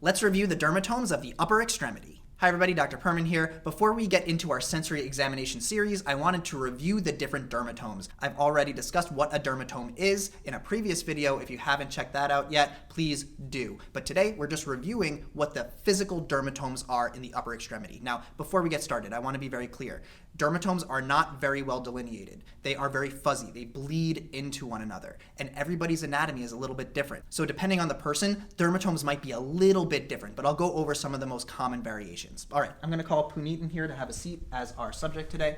Let's review the dermatomes of the upper extremity. Hi everybody, Dr. Perman here. Before we get into our sensory examination series, I wanted to review the different dermatomes. I've already discussed what a dermatome is in a previous video. If you haven't checked that out yet, please do. But today, we're just reviewing what the physical dermatomes are in the upper extremity. Now, before we get started, I want to be very clear. Dermatomes are not very well delineated. They are very fuzzy. They bleed into one another. And everybody's anatomy is a little bit different. So depending on the person, dermatomes might be a little bit different, but I'll go over some of the most common variations. All right, I'm going to call Puneet in here to have a seat as our subject today.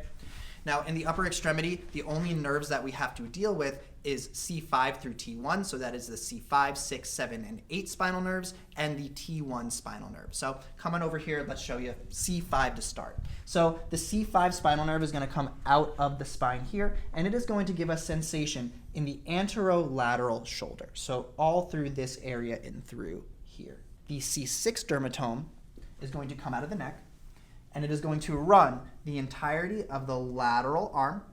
Now, in the upper extremity, the only nerves that we have to deal with is C5 through T1, so that is the C5, 6, 7, and 8 spinal nerves, and the T1 spinal nerve. So come on over here, let's show you C5 to start. So the C5 spinal nerve is going to come out of the spine here, and it is going to give us sensation in the anterolateral shoulder, so all through this area and through here. The C6 dermatome is going to come out of the neck, and it is going to run the entirety of the lateral arm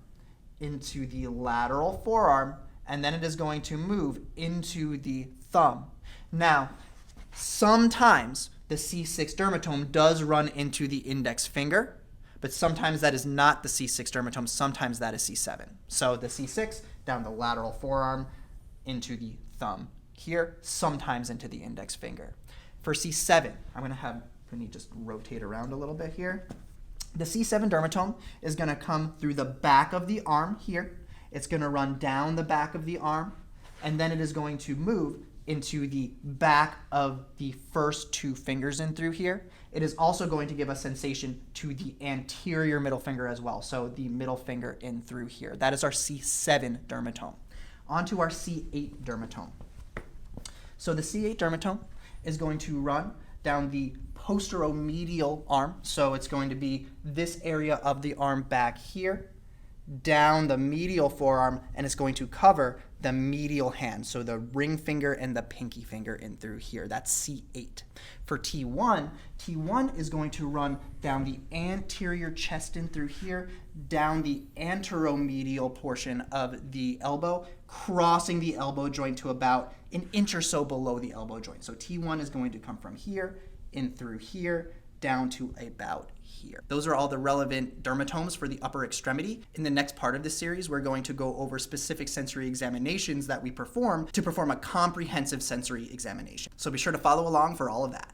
into the lateral forearm, and then it is going to move into the thumb. Now, sometimes the C6 dermatome does run into the index finger, but sometimes that is not the C6 dermatome, sometimes that is C7. So the C6 down the lateral forearm into the thumb here, sometimes into the index finger. For C7, I'm going to have Puneet just rotate around a little bit here. The C7 dermatome is going to come through the back of the arm here. It's going to run down the back of the arm, and then it is going to move into the back of the first two fingers in through here. It is also going to give us sensation to the anterior middle finger as well, so the middle finger in through here. That is our C7 dermatome. On to our C8 dermatome. So the C8 dermatome is going to run down the posteriomedial arm, so it's going to be this area of the arm back here, down the medial forearm, and it's going to cover the medial hand, so the ring finger and the pinky finger in through here. That's C8. For T1, T1 is going to run down the anterior chest in through here, down the anteromedial portion of the elbow, crossing the elbow joint to about an inch or so below the elbow joint. So T1 is going to come from here, in through here, down to about here. Those are all the relevant dermatomes for the upper extremity. In the next part of this series, we're going to go over specific sensory examinations that we perform to perform a comprehensive sensory examination. So be sure to follow along for all of that.